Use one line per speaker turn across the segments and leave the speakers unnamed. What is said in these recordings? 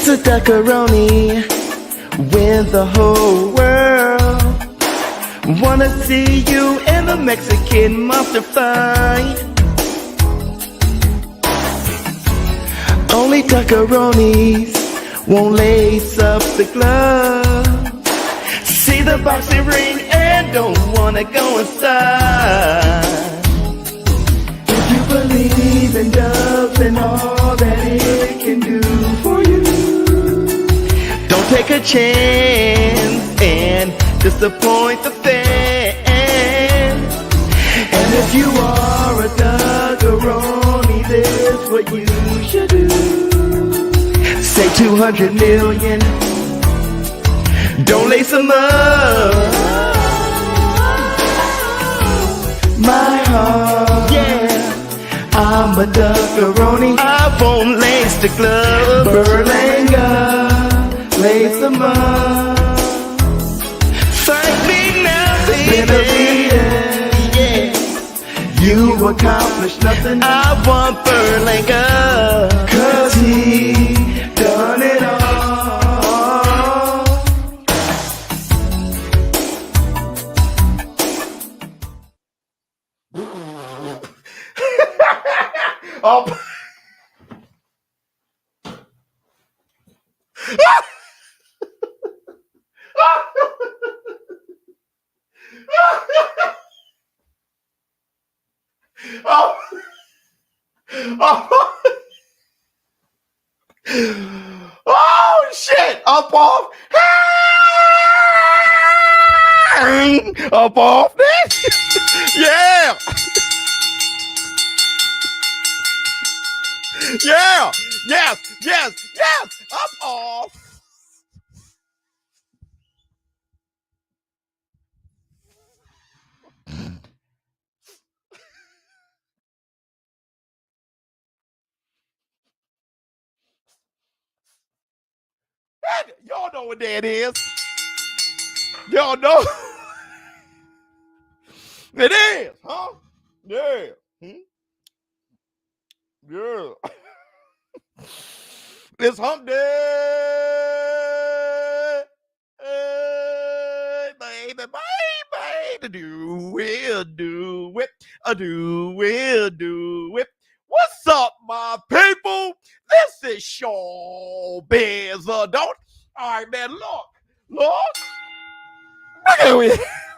a Duckarony when the whole world wanna see you and the Mexican monster fight. Only Duckaronis won't lace up the glove, see the boxing ring and don't wanna go inside. If you believe in dubs and all that it can do for you, don't take a chance and disappoint the fans. And if you are a Duckarony, this is what you should do. Say 200 million, don't lace them up. My heart, yeah, I'm a Duckarony. I won't lace the glove. Berlanga, lace them up. Fight me now, baby. Benavidez, yeah. You accomplished nothing. I want Berlanga, 'cause he done it all.
Oh. Oh shit! Up off! Up off this! Yeah! Yeah! Yes! Yes! Yes! Up off! Y'all know what that is. Y'all know. It is, huh? Yeah. Yeah. It's hump day. Hey, baby, baby. Do it, do it. Do it, do it. What's up, my people? This is ShowBizz. Don't. All right, man. Look at me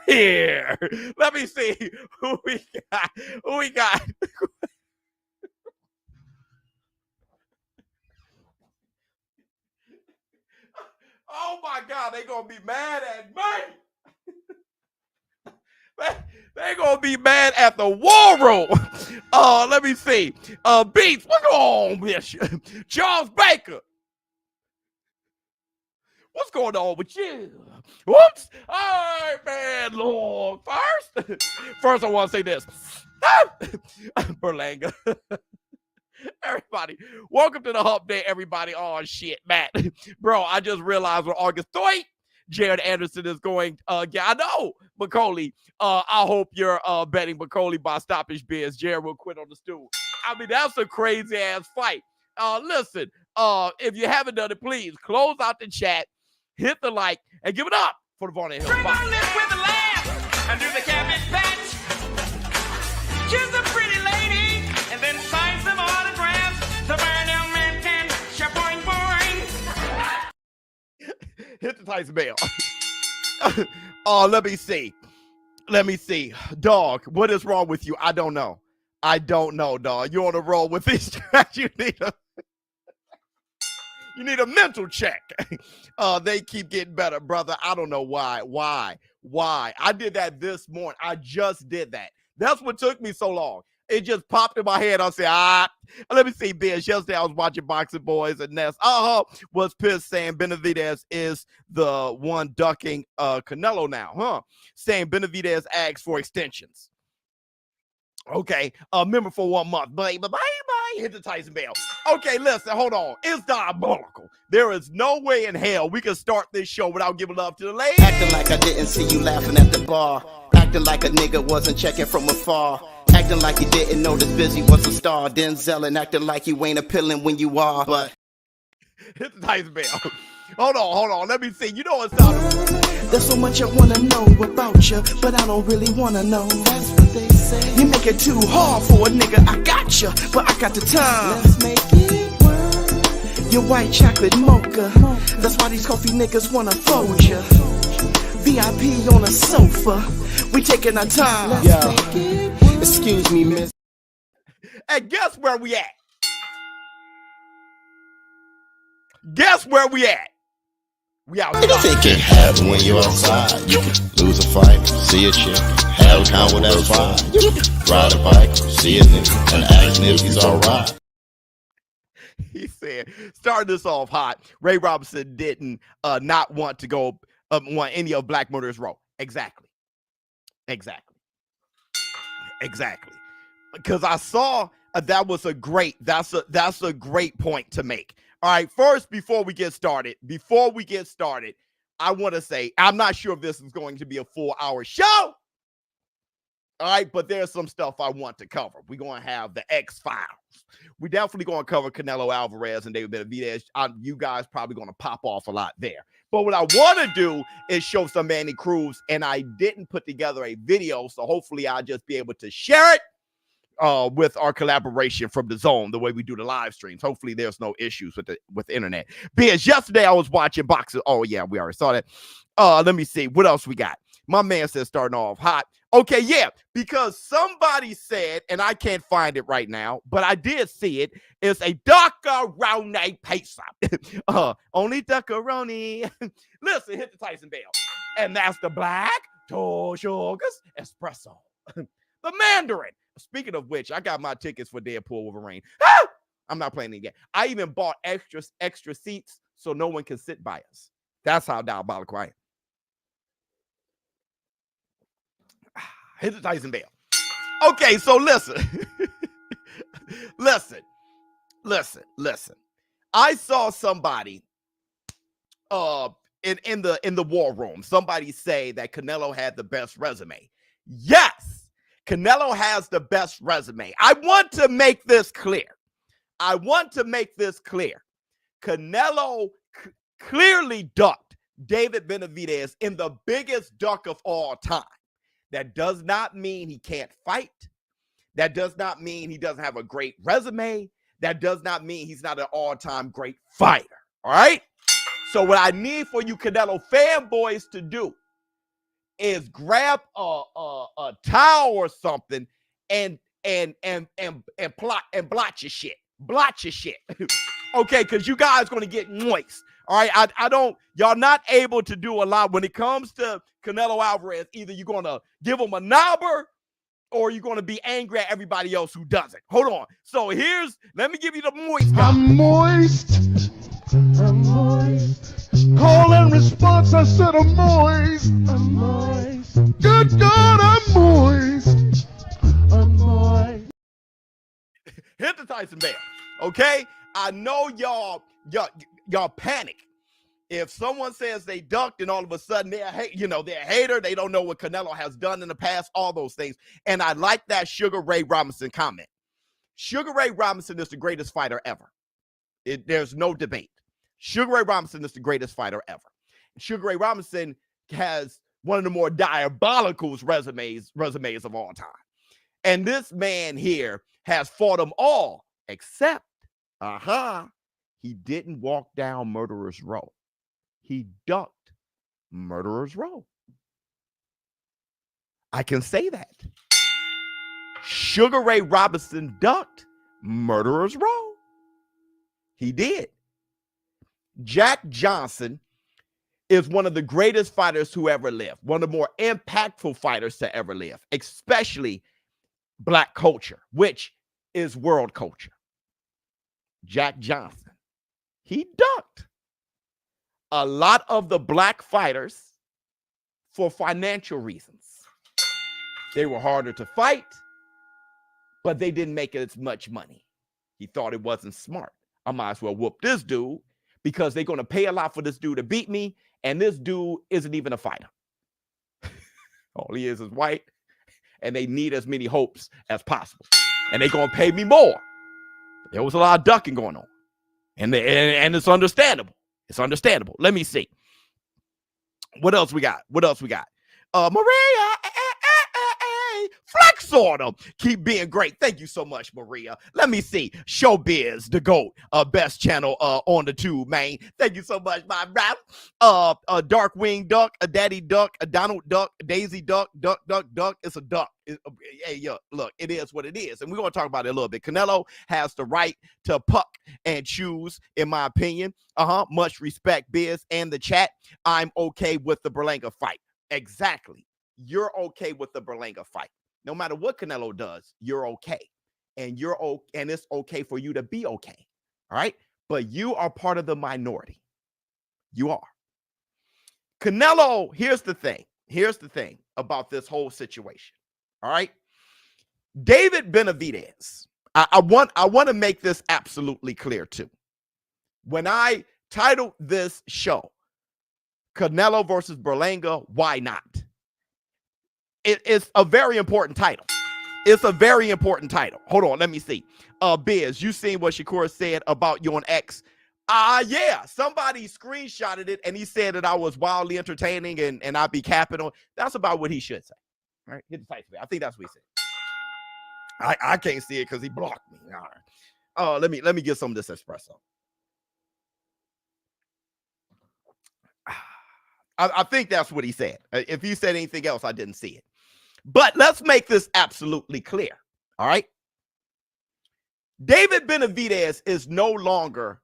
here. Let me see who we got. Oh my God, they gonna be mad at me. They gonna be mad at the war room. Let me see. Beats, what's going on with you? Charles Baker. What's going on with you? Whoops. All right, man, Lord. First I want to say this. Berlanga. Everybody, welcome to the hump day, everybody. Oh, shit, Matt. Bro, I just realized on August 3rd, Jared Anderson is going, yeah, I know, Macaulay. I hope you're betting Macaulay by stoppage bids. Jared will quit on the stool. I mean, that's a crazy-ass fight. Listen, if you haven't done it, please close out the chat, hit the like, and give it up for the Vaughn Hill fight.
With a laugh under the cabbage patch. Kiss a pretty lady and then sign some autographs. The Burnham man can boing boing.
Hit the Tyson bell. Let me see. Dog, what is wrong with you? I don't know, dog. You're on a roll with this track. You need a mental check. They keep getting better, brother. I don't know why. I did that this morning. I just did that. That's what took me so long. It just popped in my head. I said, let me see, Biz. Yesterday I was watching Boxing Boys and Ness. Was pissed saying Benavidez is the one ducking Canelo now, saying Benavidez asks for extensions. Okay, member for 1 month. Bye. Hit the Tyson bell. Okay, listen, hold on. It's diabolical. There is no way in hell we can start this show without giving love to the ladies.
Acting like I didn't see you laughing at the bar. Acting like a nigga wasn't checking from afar. Acting like you didn't know this Busy was a star. Denzel and acting like you ain't appealing when you are. But
Hit the Tyson bell. Hold on. Let me see. You know what's up?
There's so much I wanna know about you, but I don't really wanna know. That's what they say. You make it too hard for a nigga. I got you, but I got the time. Let's make it work. Your white chocolate mocha. That's why these coffee niggas wanna fold you. VIP on a sofa. We taking our time.
Yo, excuse me, miss.
And guess where we at? Guess where we at? We outside.
It can happen when you're outside. You can lose a fight, see a chick, have a con with that vibe. You can ride a bike, see a nigga, and ask him if he's alright.
He said, starting this off hot, Ray Robinson didn't not want to go want any of Black Murderers Row. Exactly. Because I saw that was a great, that's a great point to make. All right, first, before we get started, I want to say, I'm not sure if this is going to be a 4-hour show. All right, but there's some stuff I want to cover. We're going to have the X-Files. We're definitely going to cover Canelo Alvarez and David Benavidez. You guys probably going to pop off a lot there. But what I want to do is show some Manny Cruz, and I didn't put together a video, so hopefully I'll just be able to share it with our collaboration from DAZN, the way we do the live streams. Hopefully there's no issues with the internet. Because yesterday I was watching boxing. Oh, yeah, we already saw that. Let me see. What else we got? My man says starting off hot. Okay, yeah, because somebody said, and I can't find it right now, but I did see it. It's a Duckarony pizza. Only Duckarony. Listen, hit the Tyson bell. And that's the black, 2 sugars, espresso. The Mandarin. Speaking of which, I got my tickets for Deadpool Wolverine. Ah! I'm not playing it again. I even bought extra seats so no one can sit by us. That's how diabolical I am. Hit the Tyson bell. Okay, so listen. listen. I saw somebody in the war room, somebody say that Canelo had the best resume. Yes, Canelo has the best resume. I want to make this clear. Canelo clearly ducked David Benavidez in the biggest duck of all time. That does not mean he can't fight. That does not mean he doesn't have a great resume. That does not mean he's not an all-time great fighter. All right? So what I need for you Canelo fanboys to do is grab a towel or something and plot and blot your shit. Blot your shit. Okay, because you guys going to get moist. All right, y'all not able to do a lot when it comes to Canelo Alvarez. Either you're going to give him a knobber or you're going to be angry at everybody else who doesn't. Hold on. So let me give you the moist guy.
I'm moist. Call and response, I said I'm moist. Good God, I'm moist.
Hit the Tyson bell. Okay? I know y'all panic if someone says they ducked and all of a sudden they're a hater. They don't know what Canelo has done in the past, all those things. And I like that Sugar Ray Robinson comment. Sugar Ray Robinson is the greatest fighter ever. There's no debate. Sugar Ray Robinson is the greatest fighter ever. Sugar Ray Robinson has one of the more diabolical resumes of all time. And this man here has fought them all except he didn't walk down Murderer's Row. He ducked Murderer's Row. I can say that. Sugar Ray Robinson ducked Murderer's Row. He did. Jack Johnson is one of the greatest fighters who ever lived. One of the more impactful fighters to ever live, especially black culture, which is world culture. Jack Johnson, he ducked a lot of the black fighters for financial reasons. They were harder to fight, but they didn't make as much money. He thought it wasn't smart. I might as well whoop this dude because they're going to pay a lot for this dude to beat me, and this dude isn't even a fighter. All he is white, and they need as many hopes as possible. And they're going to pay me more. There was a lot of ducking going on. And it's understandable. It's understandable. Let me see. What else we got? Maria, flex on them. Keep being great. Thank you so much, Maria. Let me see. ShowBizz, the GOAT, best channel on the tube, man. Thank you so much, my rap. Darkwing Duck, a Daddy Duck, a Donald Duck, a Daisy Duck, Duck. It's a duck. Hey, yo, look, it is what it is. And we're going to talk about it a little bit. Canelo has the right to puck and choose, in my opinion. Much respect, Biz, and the chat. I'm okay with the Berlanga fight. Exactly. You're okay with the Berlanga fight. No matter what Canelo does, you're okay. And it's okay for you to be okay. All right? But you are part of the minority. You are. Canelo, here's the thing. Here's the thing about this whole situation. All right? David Benavidez. I want to make this absolutely clear too. When I titled this show, Canelo versus Berlanga, why not? It's a very important title. It's a very important title. Hold on, let me see. Biz, you seen what Shakur said about you on X? Yeah, somebody screenshotted it and he said that I was wildly entertaining and I'd be capping on. That's about what he should say. All right, hit the type. I think that's what he said. I can't see it because he blocked me. All right. Let me get some of this espresso. I think that's what he said. If he said anything else, I didn't see it. But let's make this absolutely clear. All right. David Benavidez is no longer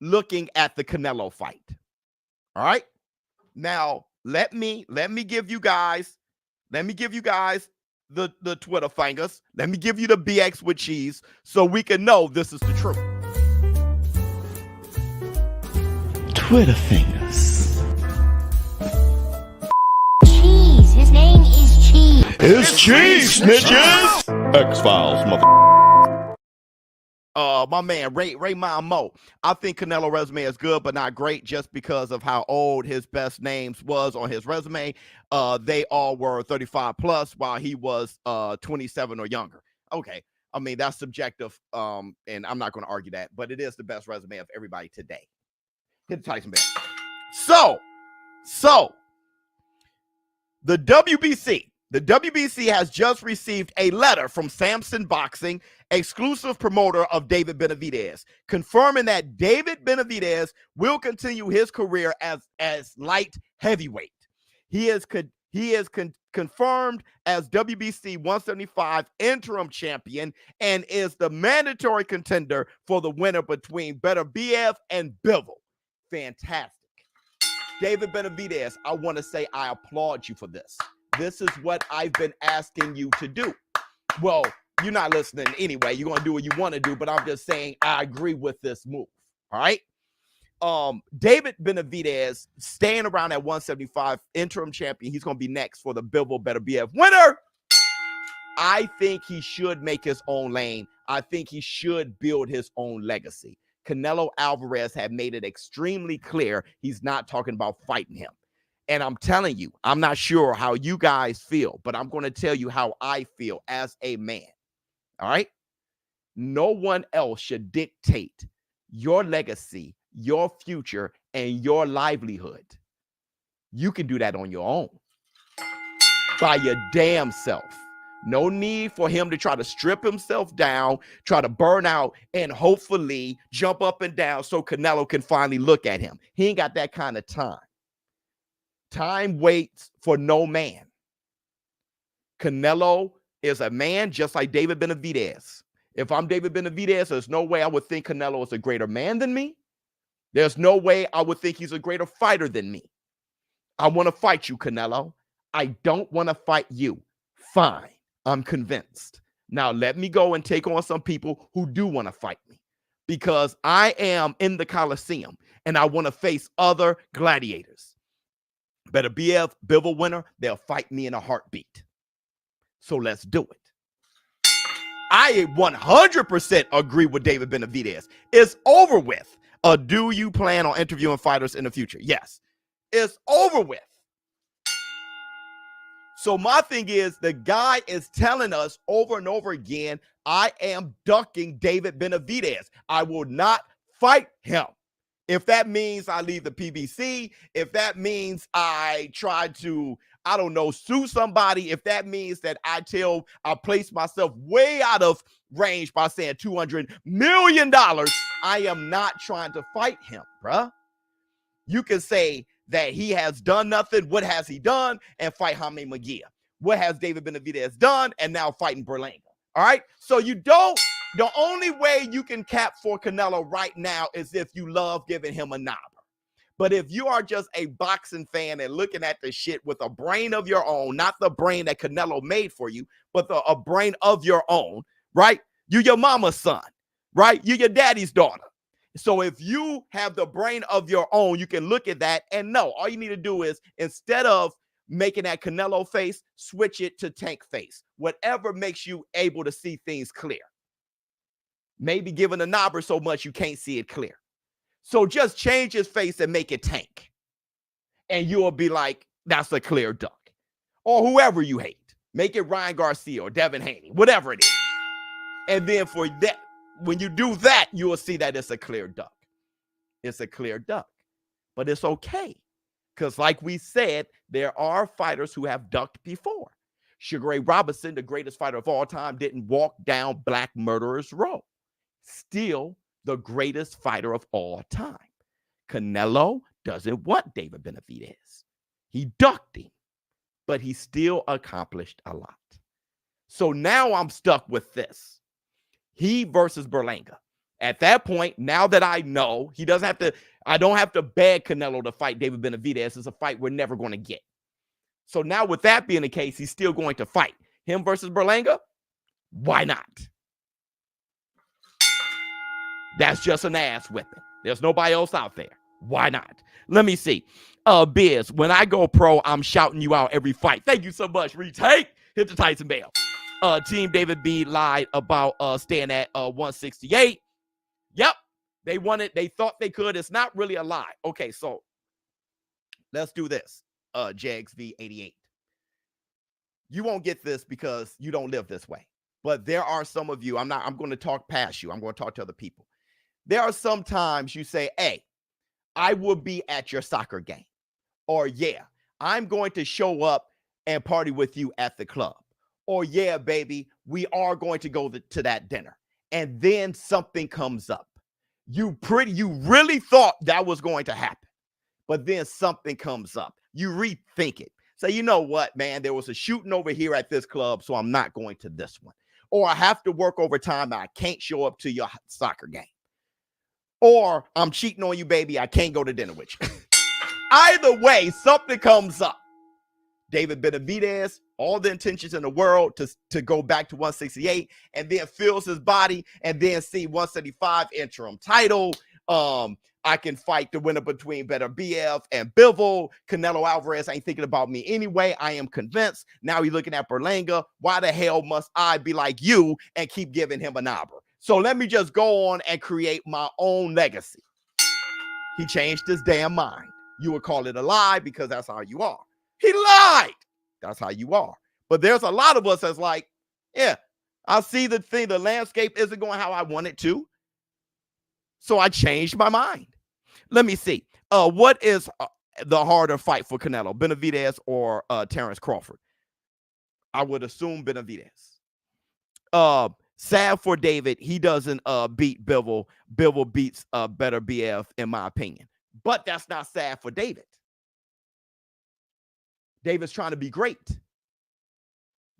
looking at the Canelo fight. All right. Now, let me give you guys the Twitter fingers. Let me give you the BX with cheese so we can know this is the truth.
Twitter fingers.
His name is Cheese.
It's cheese, snitches.
X-Files, mother.
My man, Raymond Mo. I think Canelo resume is good, but not great just because of how old his best names was on his resume. They all were 35 plus while he was 27 or younger. Okay. I mean, that's subjective. And I'm not going to argue that, but it is the best resume of everybody today. Hit the Tyson bell. So the WBC has just received a letter from Samson Boxing, exclusive promoter of David Benavidez, confirming that David Benavidez will continue his career as light heavyweight. He is confirmed as WBC 175 interim champion and is the mandatory contender for the winner between Benavidez and Bivol. Fantastic. David Benavidez, I want to say I applaud you for this. This is what I've been asking you to do. Well, you're not listening anyway. You're going to do what you want to do, but I'm just saying I agree with this move. All right? David Benavidez staying around at 175, interim champion. He's going to be next for the Bivol Benavidez winner. I think he should make his own lane. I think he should build his own legacy. Canelo Alvarez had made it extremely clear he's not talking about fighting him. And I'm telling you, I'm not sure how you guys feel, but I'm going to tell you how I feel as a man. All right? No one else should dictate your legacy, your future, and your livelihood. You can do that on your own. By your damn self. No need for him to try to strip himself down, try to burn out, and hopefully jump up and down so Canelo can finally look at him. He ain't got that kind of time. Time waits for no man. Canelo is a man just like David Benavidez. If I'm David Benavidez, there's no way I would think Canelo is a greater man than me. There's no way I would think he's a greater fighter than me. I want to fight you, Canelo. I don't want to fight you. Fine. I'm convinced. Now let me go and take on some people who do want to fight me because I am in the Coliseum and I want to face other gladiators. Better be a Bivol winner. They'll fight me in a heartbeat. So let's do it. I 100% agree with David Benavidez. It's over with. Do you plan on interviewing fighters in the future? Yes. It's over with. So my thing is, the guy is telling us over and over again, I am ducking David Benavidez. I will not fight him. If that means I leave the PBC, if that means I try to, I don't know, sue somebody, if that means that I place myself way out of range by saying $200 million, I am not trying to fight him, bruh. You can say that he has done nothing. What has he done? And fight Jaime Munguia. What has David Benavidez done? And now fighting Berlanga. All right. So the only way you can cap for Canelo right now is if you love giving him a knobber. But if you are just a boxing fan and looking at the shit with a brain of your own, not the brain that Canelo made for you, but a brain of your own, right? You your mama's son, right? You your daddy's daughter. So if you have the brain of your own, you can look at that and know all you need to do is, instead of making that Canelo face, switch it to Tank face. Whatever makes you able to see things clear. Maybe giving a knobber so much you can't see it clear. So just change his face and make it Tank. And you'll be like, that's a clear duck. Or whoever you hate. Make it Ryan Garcia or Devin Haney, whatever it is. And then for that, when you do that, you will see that it's a clear duck. It's a clear duck. But it's okay. Because like we said, there are fighters who have ducked before. Sugar Ray Robinson, the greatest fighter of all time, didn't walk down Black Murderers Row. Still the greatest fighter of all time. Canelo doesn't want David Benavidez. He ducked him, but he still accomplished a lot. So now I'm stuck with this. He versus Berlanga. At that point, now that I know he doesn't have to, I don't have to beg Canelo to fight David Benavidez. It's a fight we're never going to get. So now with that being the case, he's still going to fight him versus Berlanga. Why not? That's just an ass whipping. There's nobody else out there. Why not? Let me see. Biz, when I go pro, I'm shouting you out every fight. Thank you so much. Retake. Hit the Tyson bell. Team David B lied about staying at 168. Yep. They wanted, they thought they could. It's not really a lie. Okay, so let's do this. Jags V88. You won't get this because you don't live this way. But there are some of you, I'm going to talk past you. I'm going to talk to other people. There are some times you say, hey, I will be at your soccer game. Or, yeah, I'm going to show up and party with you at the club. Or, yeah, baby, we are going to go to that dinner. And then something comes up. You really thought that was going to happen. But then something comes up. You rethink it. Say, you know what, man, there was a shooting over here at this club, so I'm not going to this one. Or I have to work overtime and I can't show up to your soccer game. Or I'm cheating on you, baby. I can't go to dinner with you. Either way, something comes up. David Benavidez, all the intentions in the world to go back to 168 and then feels his body and then see 175 interim title. I can fight the winner between Benavidez and Bivol. Canelo Alvarez ain't thinking about me anyway. I am convinced. Now he's looking at Berlanga. Why the hell must I be like you and keep giving him a knobber? So let me just go on and create my own legacy. He changed his damn mind. You would call it a lie because that's how you are. He lied. That's how you are. But there's a lot of us that's like, yeah, I see the thing. The landscape isn't going how I want it to. So I changed my mind. Let me see. What is the harder fight for Canelo, Benavidez or Terrence Crawford? I would assume Benavidez. Sad for David. He doesn't beat Bivol. Bivol beats better BF, in my opinion. But that's not sad for David. David's trying to be great.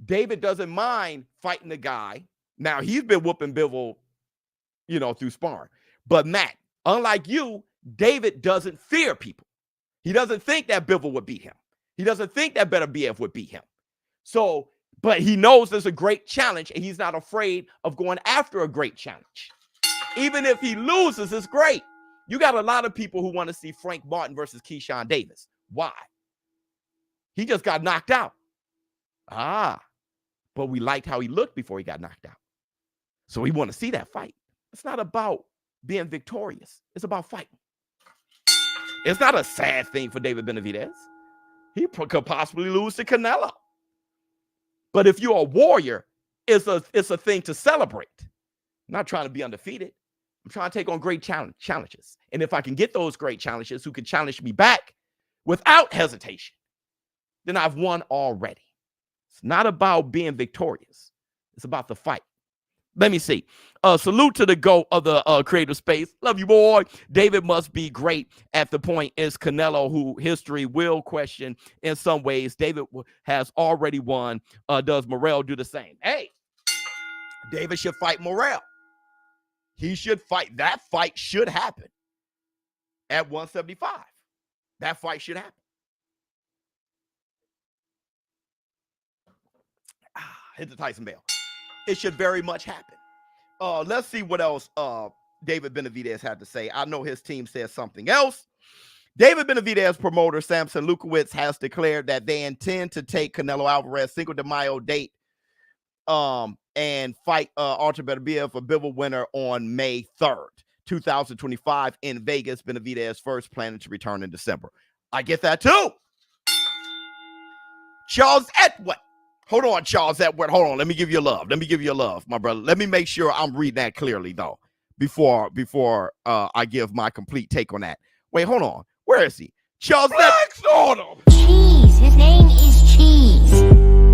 David doesn't mind fighting the guy. Now, he's been whooping Bivol, through sparring. But Matt, unlike you, David doesn't fear people. He doesn't think that Bivol would beat him. He doesn't think that better BF would beat him. So, but he knows there's a great challenge, and he's not afraid of going after a great challenge. Even if he loses, it's great. You got a lot of people who want to see Frank Martin versus Keyshawn Davis. Why? He just got knocked out. But we liked how he looked before he got knocked out. So we want to see that fight. It's not about being victorious. It's about fighting. It's not a sad thing for David Benavidez. He could possibly lose to Canelo. But if you're a warrior, it's a thing to celebrate. I'm not trying to be undefeated. I'm trying to take on great challenges. And if I can get those great challenges who can challenge me back without hesitation, then I've won already. It's not about being victorious. It's about the fight. Let me see. Salute to the GOAT of the creative space. Love you, boy. David must be great. At the point is Canelo, who history will question in some ways. David has already won. Does Morrell do the same? Hey, David should fight Morrell. He should fight. That fight should happen at 175. That fight should happen. Hit the Tyson bell. It should very much happen. Let's see what else David Benavidez had to say. I know his team says something else. David Benavidez promoter Samson Lukowitz has declared that they intend to take Canelo Alvarez Cinco de Mayo date and fight Artur Beterbiev for Bivol winner on May 3rd, 2025 in Vegas. Benavidez first planning to return in December. I get that too. Charles Edward. Hold on, Charles Edward. Hold on. Let me give you love. Let me give you love, my brother. Let me make sure I'm reading that clearly, though, before I give my complete take on that. Wait, hold on. Where is he? Charles Edward.
Cheese. His name is Cheese.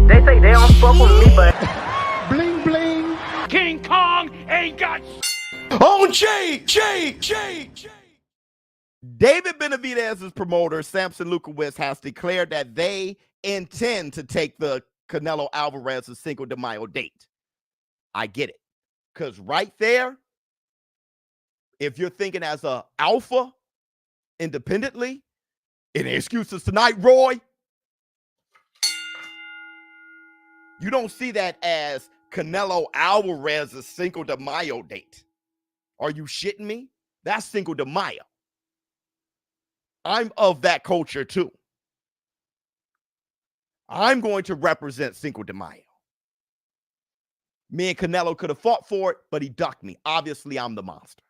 They say they don't fuck with me, but
Bling bling.
King Kong ain't got
Oh, Jay. David Benavidez's promoter, Samson Lukowitz, has declared that they intend to take the Canelo Alvarez's Cinco de Mayo date. I get it. Because right there, if you're thinking as a alpha independently, any excuses tonight, Roy? You don't see that as Canelo Alvarez's Cinco de Mayo date. Are you shitting me? That's Cinco de Mayo. I'm of that culture too. I'm going to represent Cinco de Mayo. Me and Canelo could have fought for it, but he ducked me. Obviously, I'm the monster.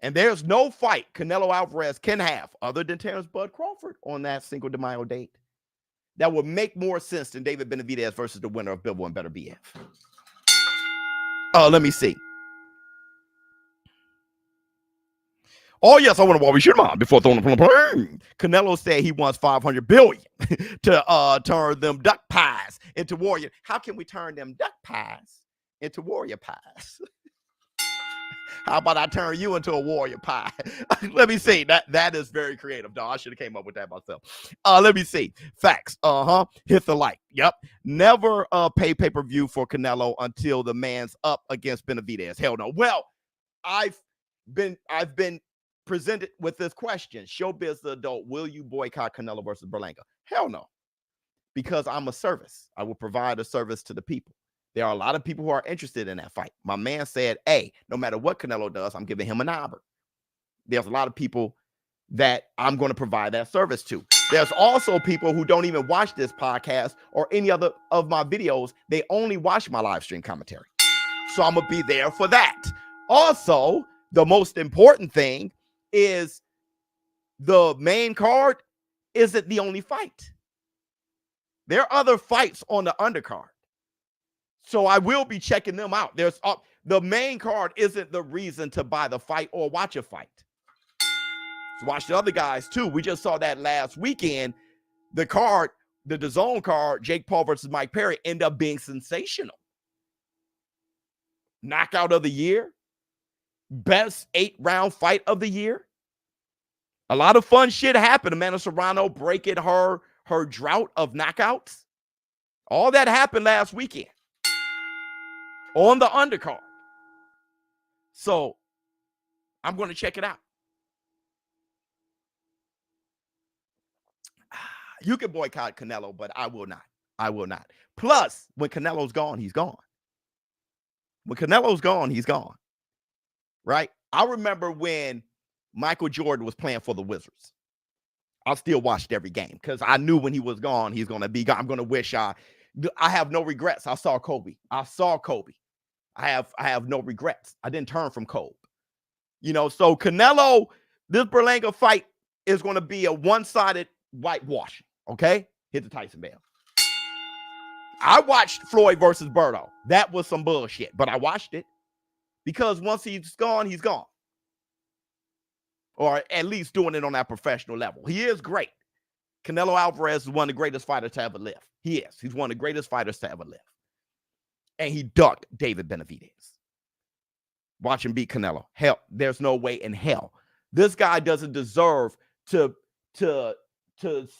And there's no fight Canelo Alvarez can have other than Terrence Bud Crawford on that Cinco de Mayo date that would make more sense than David Benavidez versus the winner of Bivol and Beterbiev. Let me see. Oh, yes, I want to shit him on before throwing the plane. Canelo said he wants $500 billion to turn them duck pies into warrior. How can we turn them duck pies into warrior pies? How about I turn you into a warrior pie? Let me see. That is very creative, dog. I should have came up with that myself. Let me see. Facts. Hit the like. Yep. Never pay pay-per-view for Canelo until the man's up against Benavidez. Hell no. Well, I've been presented with this question. ShowBizz the adult, will you boycott Canelo versus Berlanga? Hell no. Because I'm a service. I will provide a service to the people. There are a lot of people who are interested in that fight. My man said, hey, no matter what Canelo does, I'm giving him an arbor. There's a lot of people that I'm going to provide that service to. There's also people who don't even watch this podcast or any other of my videos. They only watch my live stream commentary. So I'm going to be there for that. Also, the most important thing is the main card isn't the only fight. There are other fights on the undercard. So I will be checking them out. There's the main card isn't the reason to buy the fight or watch a fight. So watch the other guys too. We just saw that last weekend. The card, the DAZN card, Jake Paul versus Mike Perry, end up being sensational. Knockout of the year. Best 8-round fight of the year. A lot of fun shit happened. Amanda Serrano breaking her drought of knockouts. All that happened last weekend on the undercard. So I'm going to check it out. You can boycott Canelo, but I will not. I will not. Plus, when Canelo's gone, he's gone. When Canelo's gone, he's gone. Right? I remember when Michael Jordan was playing for the Wizards. I still watched every game because I knew when he was gone, he's going to be gone. I'm going to wish I have no regrets. I saw Kobe. I have no regrets. I didn't turn from Kobe. So Canelo, this Berlanga fight is going to be a one-sided whitewashing. Okay? Hit the Tyson bell. I watched Floyd versus Berto. That was some bullshit, but I watched it. because once he's gone, he's gone. Or at least doing it on that professional level. He is great. Canelo Alvarez is one of the greatest fighters to ever live. He is. He's one of the greatest fighters to ever live. And he ducked David Benavidez. Watch him beat Canelo. Hell, there's no way in hell. This guy doesn't deserve to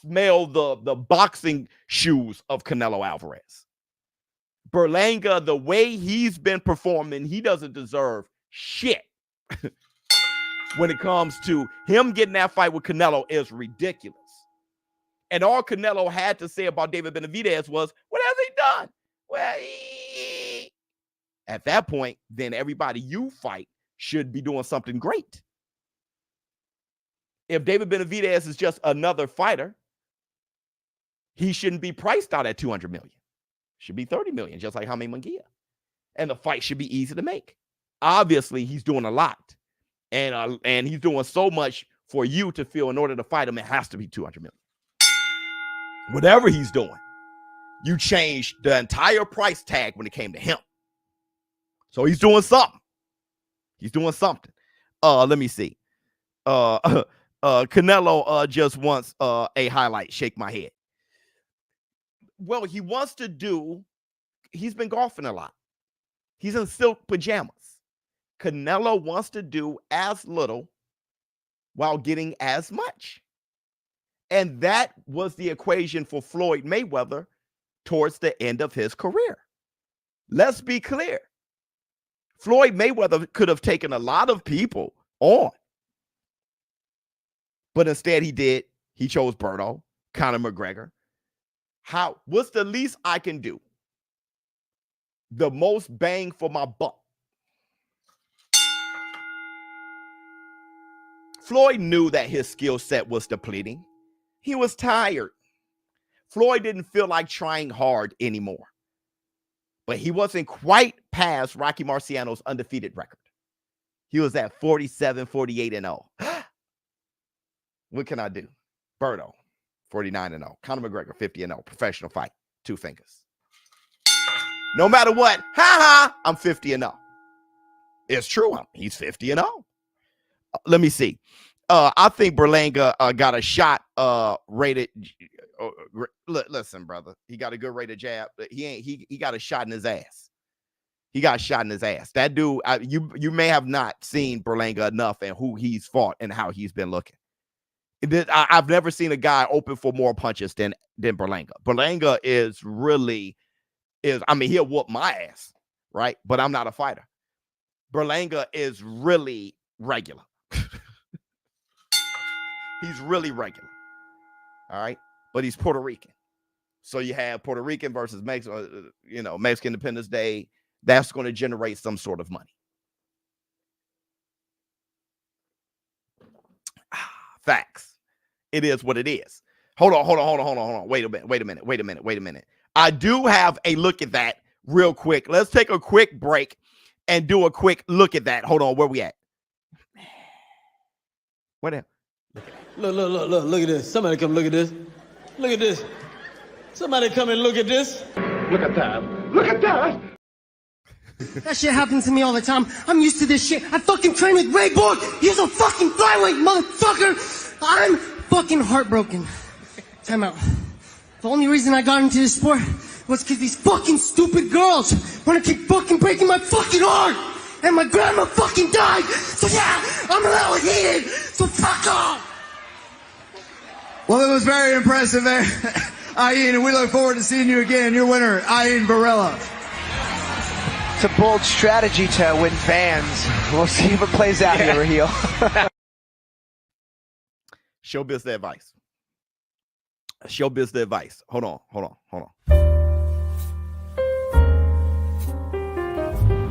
smell the boxing shoes of Canelo Alvarez. Berlanga, the way he's been performing, he doesn't deserve shit. When it comes to him getting that fight with Canelo is ridiculous. And all Canelo had to say about David Benavidez was, what has he done? Well, at that point, then everybody you fight should be doing something great. If David Benavidez is just another fighter, he shouldn't be priced out at $200 million. Should be $30 million, just like Jaime Munguia. And the fight should be easy to make. Obviously, he's doing a lot. And he's doing so much for you to feel in order to fight him, it has to be $200 million. Whatever he's doing, you changed the entire price tag when it came to him. So he's doing something. He's doing something. Let me see. Canelo just wants a highlight. Shake my head. Well, he wants to do, he's been golfing a lot. He's in silk pajamas. Canelo wants to do as little while getting as much. And that was the equation for Floyd Mayweather towards the end of his career. Let's be clear. Floyd Mayweather could have taken a lot of people on. But instead he chose Berto, Conor McGregor. What's the least I can do? The most bang for my buck. Floyd knew that his skill set was depleting. He was tired. Floyd didn't feel like trying hard anymore. But he wasn't quite past Rocky Marciano's undefeated record. He was at 47, 48-0. What can I do? Berto, 49-0. Conor McGregor, 50-0. Professional fight, 2 fingers. No matter what, I'm 50-0. It's true. He's 50-0. Let me see. I think Berlanga got a shot rated. Listen, brother, he got a good rated jab. He got a shot in his ass. He got shot in his ass. That dude, you may have not seen Berlanga enough and who he's fought and how he's been looking. I've never seen a guy open for more punches than Berlanga. Berlanga he'll whoop my ass, right? But I'm not a fighter. Berlanga is really regular. He's really regular. All right. But he's Puerto Rican. So you have Puerto Rican versus Mexican Independence Day. That's going to generate some sort of money. Facts. It is what it is. Hold on. Wait a minute. I do have a look at that real quick. Let's take a quick break and do a quick look at that. Hold on. Where we at? What the hell?
Look at this. Somebody come look at this. Look at this. Somebody come and look at this.
Look at that. Look at that.
That shit happens to me all the time. I'm used to this shit. I fucking train with Ray Borg. He's a fucking flyweight, motherfucker. I'm fucking heartbroken. Time out. The only reason I got into this sport was because these fucking stupid girls want to keep fucking breaking my fucking heart. And my grandma fucking died. So yeah, I'm a little heated. So fuck off.
Well, it was very impressive there, Ian, and we look forward to seeing you again. Your winner, Ian Barella.
It's a bold strategy to win fans. We'll see if it plays out here, Raheel.
ShowBizz the advice. ShowBizz the advice. Hold on.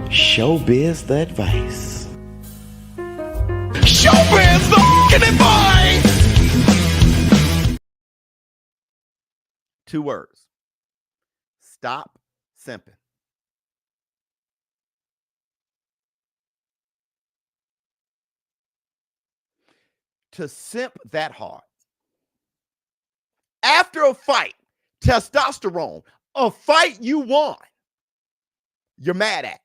ShowBizz the advice.
ShowBizz the fucking advice. 2 words. Stop simping. To simp that hard. After a fight, testosterone, a fight you won, you're mad at.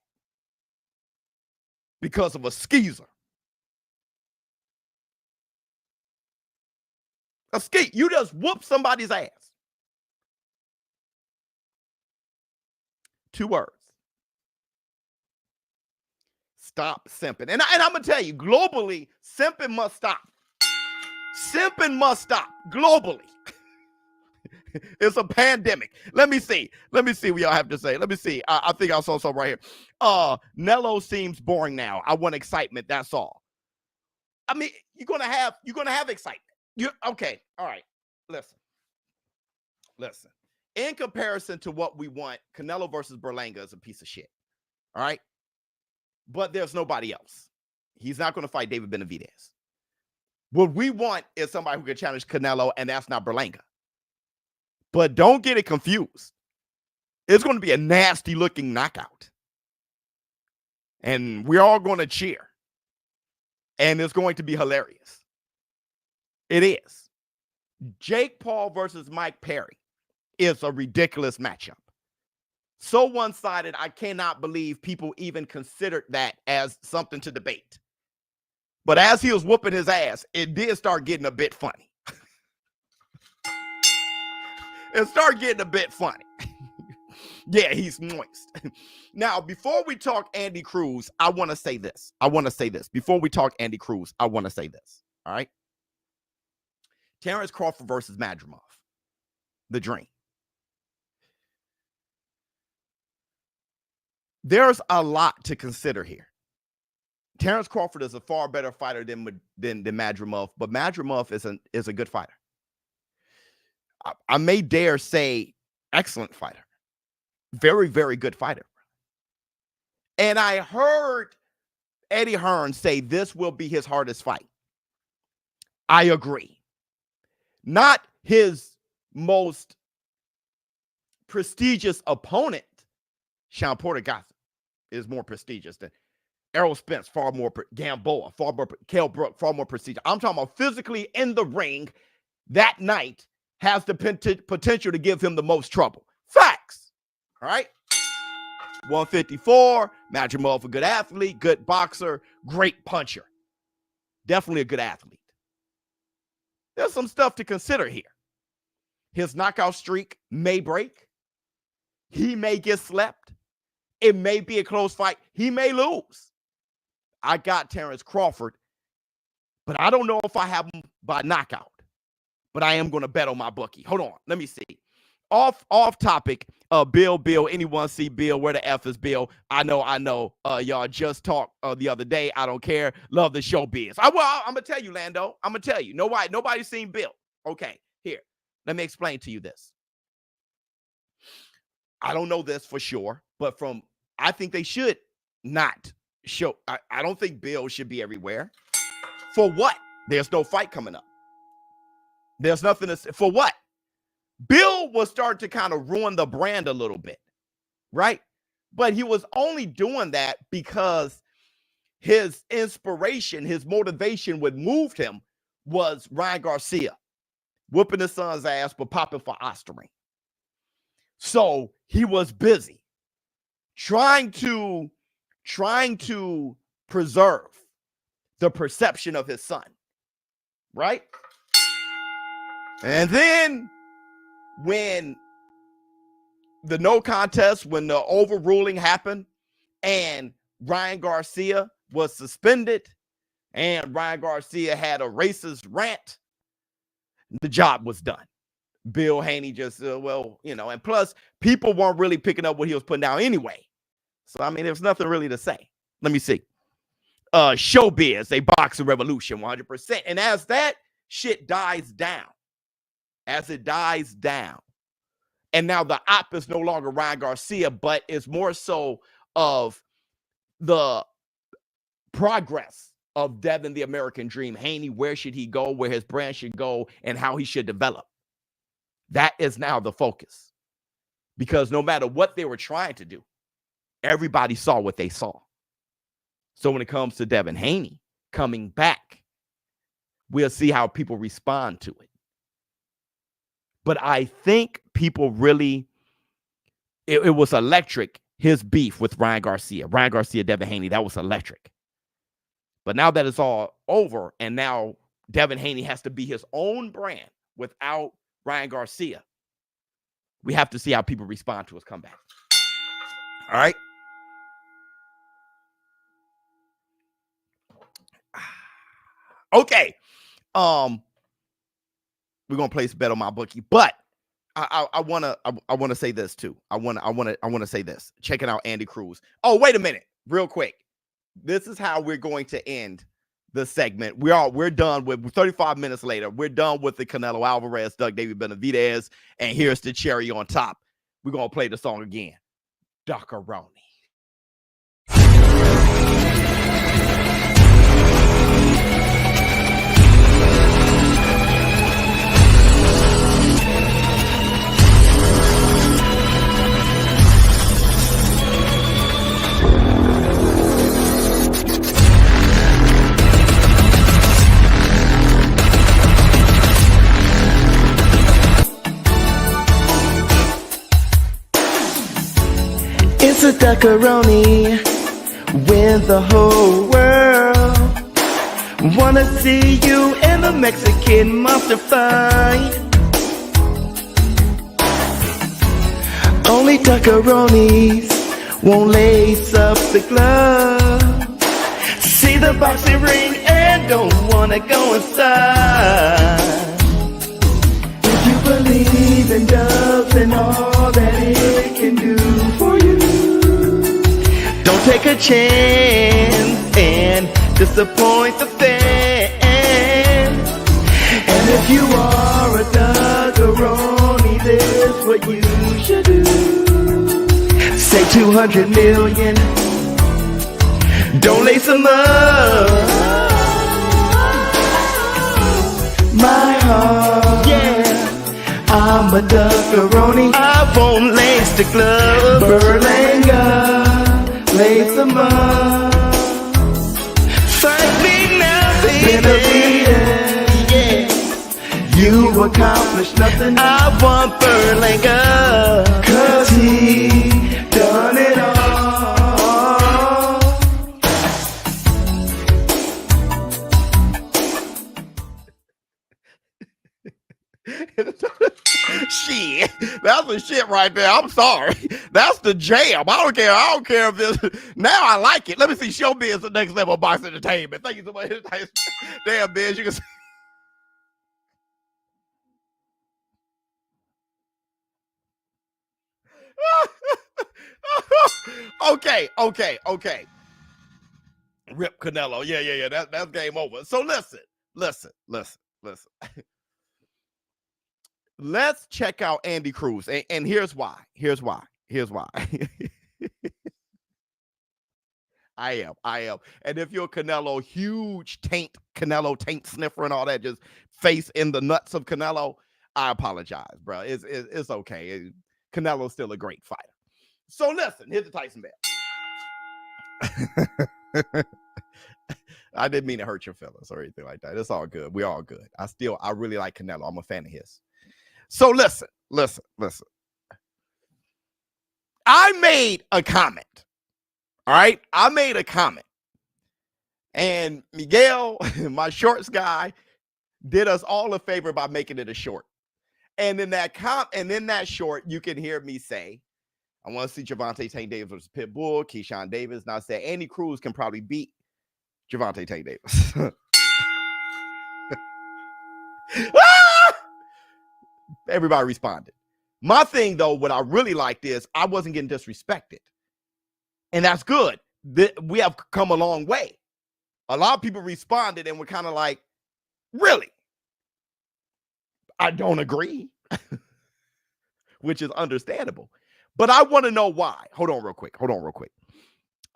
because of a skeezer. A ski. You just whoop somebody's ass. 2 words. Stop simping. And I'm going to tell you, globally, simping must stop. Simping must stop globally. It's a pandemic. Let me see what y'all have to say. Let me see. I think I saw something right here. Nello seems boring now. I want excitement. That's all. I mean, you're gonna have excitement. Okay. All right. Listen. In comparison to what we want, Canelo versus Berlanga is a piece of shit. All right. But there's nobody else. He's not going to fight David Benavidez. What we want is somebody who can challenge Canelo, and that's not Berlanga. But don't get it confused. It's going to be a nasty looking knockout. And we're all going to cheer. And it's going to be hilarious. It is. Jake Paul versus Mike Perry is a ridiculous matchup. So one-sided, I cannot believe people even considered that as something to debate. But as he was whooping his ass, it did start getting a bit funny. It started getting a bit funny. Yeah, he's moist. Now, before we talk Andy Cruz, I want to say this. Before we talk Andy Cruz, I want to say this. All right? Terrence Crawford versus Madrimov. The dream. There's a lot to consider here. Terrence Crawford is a far better fighter than Madrimov, but Madrimov is a good fighter. I may dare say excellent fighter. Very, very good fighter. And I heard Eddie Hearn say this will be his hardest fight. I agree. Not his most prestigious opponent. Sean Porter is more prestigious than Errol Spence, far more, Gamboa, far more, Kell Brook, far more prestigious. I'm talking about physically in the ring that night has the potential to give him the most trouble. Facts. All right. 154, Madrimov, a good athlete, good boxer, great puncher. Definitely a good athlete. There's some stuff to consider here. His knockout streak may break. He may get slept. It may be a close fight. He may lose. I got Terrence Crawford, but I don't know if I have him by knockout. But I am going to bet on my bookie. Hold on. Let me see. Off topic. Bill. Anyone see Bill? Where the F is Bill? I know. Y'all just talked the other day. I don't care. Love the ShowBizz. I'm going to tell you, Lando. I'm going to tell you. Nobody's seen Bill. Okay. Here. Let me explain to you this. I don't know this for sure, but I think they should not show. I don't think Bill should be everywhere. For what? There's no fight coming up. There's nothing to say. For what? Bill was starting to kind of ruin the brand a little bit, right? But he was only doing that because his inspiration, his motivation, what moved him was Ryan Garcia whooping his son's ass but popping for Osterring. So he was busy trying to preserve the perception of his son, right? And then when the no contest, when the overruling happened and Ryan Garcia was suspended and Ryan Garcia had a racist rant, the job was done. Bill Haney just, and plus people weren't really picking up what he was putting down anyway. So, I mean, there's nothing really to say. Let me see. ShowBizz, a boxing revolution, 100%. And as that shit dies down, and now the op is no longer Ryan Garcia, but it's more so of the progress of Devin, the American Dream. Haney, where should he go, where his brand should go, and how he should develop. That is now the focus. Because no matter what they were trying to do, everybody saw what they saw. So when it comes to Devin Haney coming back, we'll see how people respond to it. But I think people really, it was electric, his beef with Ryan Garcia, Devin Haney, that was electric. But now that it's all over, and now Devin Haney has to be his own brand without Ryan Garcia, we have to see how people respond to his comeback. All right. Okay. We're gonna place a bet on my bookie, but I wanna say this too. I wanna say this. Checking out Andy Cruz. Oh, wait a minute, real quick. This is how we're going to end the segment. We're done with 35 minutes later. We're done with the Canelo Alvarez, David Benavidez, and here's the cherry on top. We're gonna play the song again. Duckarony.
It's a Duckarony with the whole world. Wanna see you in the Mexican monster fight. Only Duckaronis won't lace up the glove. See the boxing ring and don't wanna go inside. If you believe in doves and all that it can do for you, don't take a chance and disappoint the fans. And if you are a Duckarony, this is what you should do. Say 200 million, don't lace them up. My heart, yeah, I'm a Duckarony. I won't lace the glove. Berlanga, lace them up. Fight me now, baby. Yeah. You accomplished nothing. I want Berlanga, 'cause he done it all.
Shit, that's the shit right there. I'm sorry. That's the jam. I don't care. I don't care if this. Now I like it. Let me see ShowBizz the next level of box entertainment. Thank you so much. Damn, Biz, you can see. Okay. Rip Canelo. Yeah. That's game over. So listen. Let's check out Andy Cruz. And here's why. I am. And if you're Canelo, huge Canelo taint sniffer and all that, just face in the nuts of Canelo, I apologize, bro. It's okay. Canelo's still a great fighter. So listen, here's the Tyson bet. I didn't mean to hurt your feelings or anything like that. It's all good. We're all good. I really like Canelo. I'm a fan of his. So listen. I made a comment. All right. I made a comment. And Miguel, my shorts guy, did us all a favor by making it a short. And in that short, you can hear me say, I want to see Gervonta Tank Davis versus Pitbull, Keyshawn Davis. And I said, Andy Cruz can probably beat Gervonta Tank Davis. Everybody responded. My thing, though, what I really liked is I wasn't getting disrespected. And that's good. We have come a long way. A lot of people responded and were kind of like, really? I don't agree, which is understandable. But I want to know why. Hold on real quick.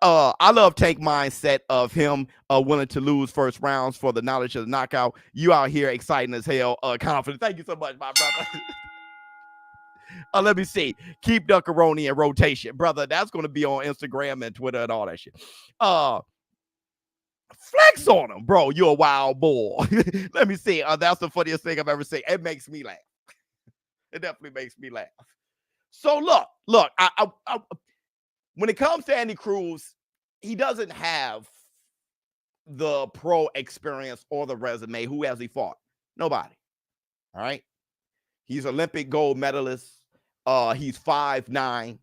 I love Tank mindset of him willing to lose first rounds for the knowledge of the knockout. You out here exciting as hell, confident. Thank you so much, my brother. Let me see. Keep Duckarony in rotation, brother. That's going to be on Instagram and Twitter and all that shit. Flex on him, bro. You're a wild boy. Let me see. That's the funniest thing I've ever seen. It makes me laugh. It definitely makes me laugh. So look. I when it comes to Andy Cruz, he doesn't have the pro experience or the resume. Who has he fought? Nobody. All right. He's Olympic gold medalist. He's 5'9".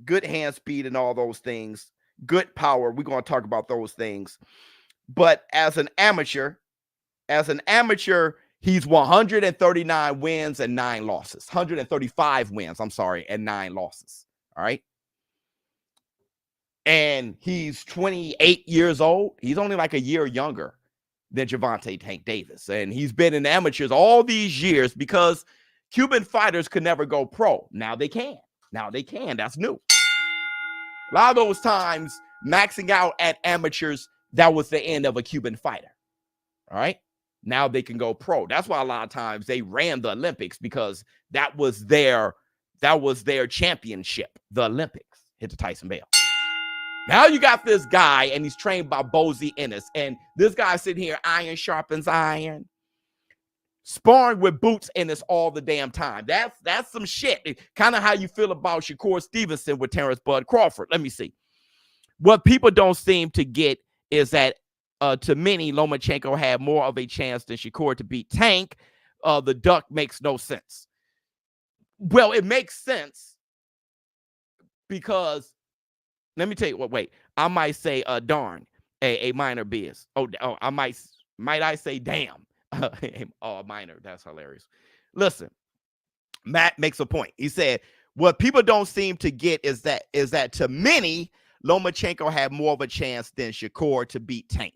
Good hand speed and all those things. Good power. We're going to talk about those things. But as an amateur, he's 139 wins and 9 losses. 135 wins, I'm sorry, and 9 losses. All right. And he's 28 years old. He's only like a year younger than Gervonta Tank Davis. And he's been in amateurs all these years because Cuban fighters could never go pro. Now they can. That's new. A lot of those times, maxing out at amateurs, that was the end of a Cuban fighter. All right. Now they can go pro. That's why a lot of times they ran the Olympics, because that was their championship, the Olympics. Hit the Tyson Bell. Now you got this guy, and he's trained by Bozy Ennis. And this guy sitting here, iron sharpens iron, sparring with Boots Ennis all the damn time. That's some shit. Kind of how you feel about Shakur Stevenson with Terrence Bud Crawford. Let me see. What people don't seem to get is that to many, Lomachenko had more of a chance than Shakur to beat Tank. The duck makes no sense. Well, it makes sense because, let me tell you what, wait, I might say darn, a minor biz. Oh, I might I say damn. Minor, that's hilarious. Listen, Matt makes a point. He said, what people don't seem to get is that to many, Lomachenko had more of a chance than Shakur to beat Tank.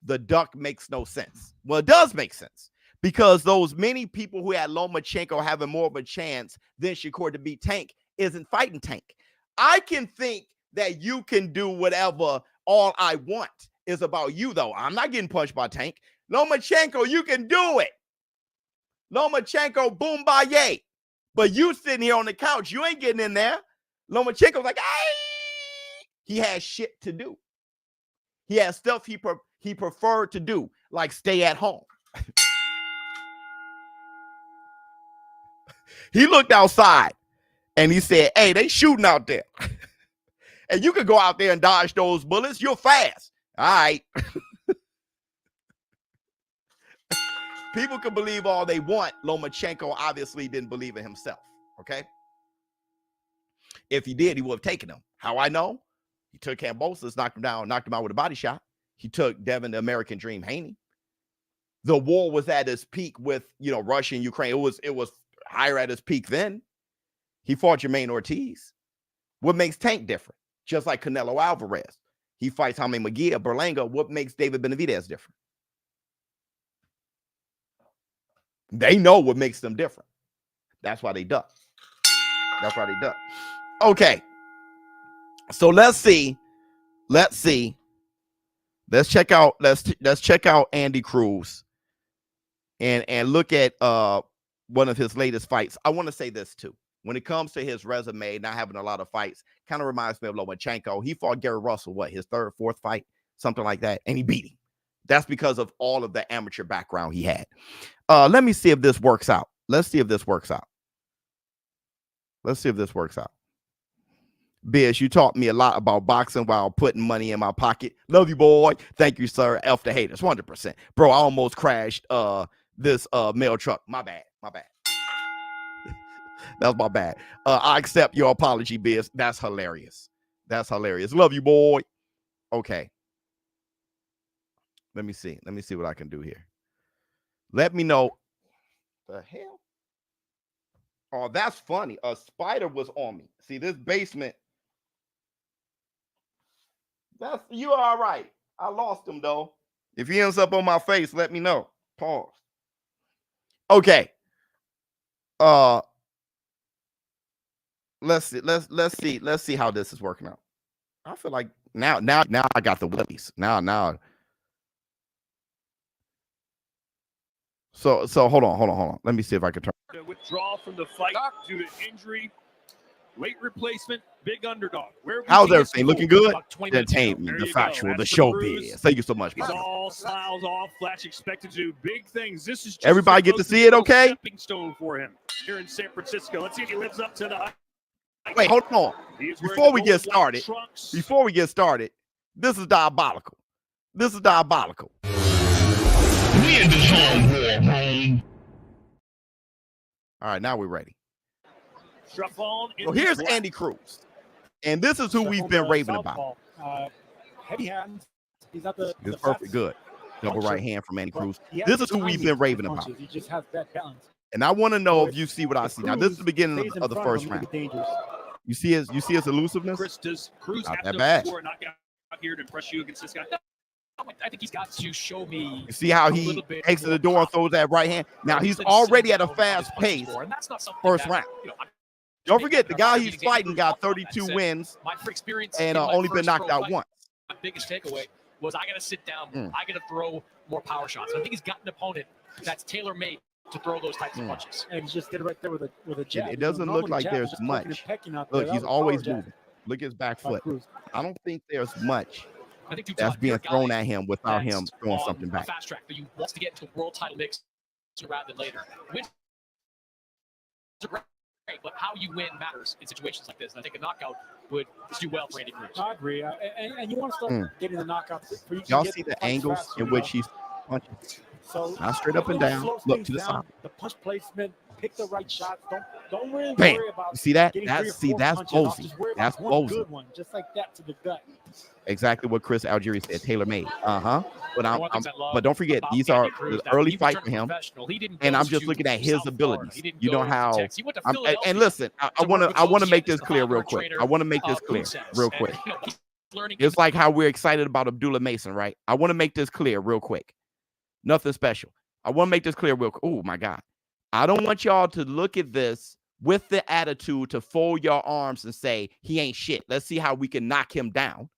The duck makes no sense. Well, it does make sense, because those many people who had Lomachenko having more of a chance than Shakur to beat Tank isn't fighting Tank. I can think that you can do whatever all I want is about you, though. I'm not getting punched by Tank. Lomachenko, you can do it. Lomachenko, boom, baye. But you sitting here on the couch, you ain't getting in there. Lomachenko's like, hey, he has shit to do. He has stuff he preferred to do, like stay at home. He looked outside and he said, hey, they shooting out there. And you can go out there and dodge those bullets. You're fast. All right. People can believe all they want. Lomachenko obviously didn't believe in himself. Okay. If he did, he would have taken him. How I know? He took Kambosos, knocked him out with a body shot. He took Devin, the American Dream, Haney. The war was at its peak with, Russia and Ukraine. It was higher at its peak then. He fought Jermaine Ortiz. What makes Tank different? Just like Canelo Alvarez. He fights Jaime Munguia, Berlanga. What makes David Benavidez different? They know what makes them different. That's why they duck. Okay. So let's see. Let's check out Andy Cruz and look at one of his latest fights. I want to say this too. When it comes to his resume, not having a lot of fights, kind of reminds me of Lomachenko. He fought Gary Russell, his 3rd, 4th fight, something like that, and he beat him. That's because of all of the amateur background he had. Let me see if this works out. Let's see if this works out. Biz, you taught me a lot about boxing while putting money in my pocket. Love you, boy. Thank you, sir. F the haters, 100%. Bro, I almost crashed this mail truck. My bad. That was my bad. I accept your apology, Biz. That's hilarious. Love you, boy. Okay. Let me see what I can do here. Let me know. The hell? Oh, that's funny. A spider was on me. See, this basement. You all right. I lost him, though. If he ends up on my face, let me know. Pause. Okay. Let's see how this is working out. I feel like now I got the willies. Now. So hold on. Let me see if I can turn.
To withdraw from the fight due to injury. Weight replacement, big underdog.
How's everything? Looking good? Entertainment, the factual, the showbiz. Thank you so much.
He's all smiles off. Flash expected to do big things. This is just
everybody get to see it, okay?
Stepping stone for him here in San Francisco. Let's see if he lives up to the.
Wait, hold on. Before we get started, this is diabolical. This is diabolical.
We in the zone war, man.
All right, now we're ready.
Straffon
So here's Andy Cruz. And this is who we've been raving about.
Heavy hands. He's not the.
It's perfect. Good. Double right hand from Andy Cruz. This is who we've been raving about.
He just has that balance.
And I want to know if you see what I see. Now, this is the beginning of the first round. You see his elusiveness?
Cruz
Not
have
that
to
bad.
score a knockout here to impress you against this guy. I think he's got to show me.
You see how he takes to the door and throws that right hand? Now, he's already at a fast pace first round. Don't forget, the guy he's fighting got 32 wins and only been knocked out once.
My biggest takeaway was I got to sit down. I got to throw more power shots. I think he's got an opponent that's tailor-made to throw those types of punches.
And he just did it right there with a jab.
It doesn't look like there's much. Look, he's always moving. Look at his back foot. I don't think there's much that's being thrown at him without him throwing something back.
Fast track, but you want to get into a world title mix rather than later. Wins are great, but how you win matters in situations like this. And I think a knockout would do well for Andy Cruz.
I agree. And you want to start getting the knockouts.
Y'all see the angles in which he's punching?
So
not straight up and down. Look to the side.
The punch placement, pick the right shots. Don't really
Bam.
worry about.
You see that?
That's
Bozy. That's Bozy.
Good one, just like that to the gut.
Exactly what Chris Algieri said. Tailor made. But don't forget, these are the early fight for him, and I'm just looking at his abilities. You know how? And listen, I want to make this clear real quick. I want to make this clear real quick. It's like how we're excited about Abdullah Mason, right? I want to make this clear real quick. Nothing special. I want to make this clear real quick. Oh my God. I don't want y'all to look at this with the attitude to fold your arms and say he ain't shit. Let's see how we can knock him down.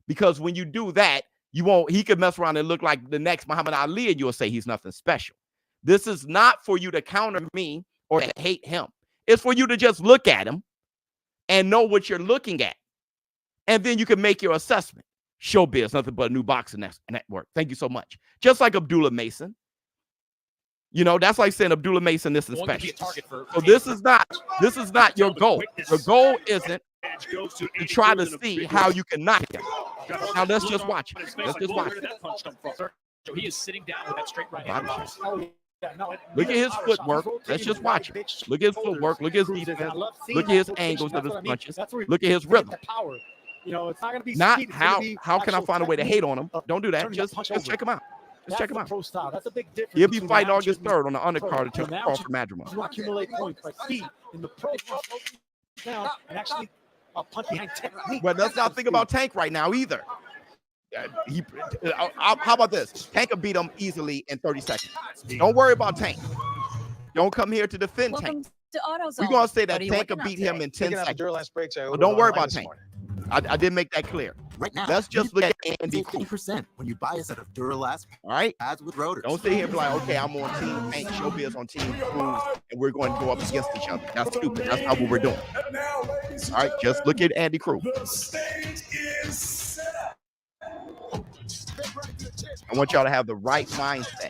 Because when you do that, he could mess around and look like the next Muhammad Ali and you'll say he's nothing special. This is not for you to counter me or to hate him. It's for you to just look at him and know what you're looking at. And then you can make your assessment. ShowBizz, nothing but a new boxing network. Thank you so much. Just like Abdullah Mason. You know, that's like saying Abdullah Mason isn't special. So this is not your goal. The goal isn't to try to see how you can knock him. Now let's just watch it. Let's just watch it.
So he is sitting down with that straight right hand.
Look at his footwork. Let's just watch it. Look at his footwork. Look at his defense. Look at his angles of his punches. Look at his rhythm.
You know, it's not going to be
not how can I find a way to hate on him? Don't do that. Just check him out. Just check him out.
That's a big difference.
He'll be fighting August 3rd on the undercard to Crawford Madrimov.
You accumulate points by speed in the pro now and actually punch behind technique.
Well, let's not think about Tank right now either. How about this? Tank will beat him easily in 30 seconds. Don't worry about Tank. Don't come here to defend Tank. We're going to say that Tank will beat him in 10 seconds. So don't worry about Tank. I did make that clear.
Right now,
let's just look at Andy Cruz.
50% when you buy a set of Duralast.
All right.
Pads with rotors.
Don't sit here and be like, okay, I'm on team Tank, ShowBizz on team Cruz, and we're going to go up against each other. That's stupid. That's not what we're doing. All right, just look at Andy Cruz. I want y'all to have the right mindset,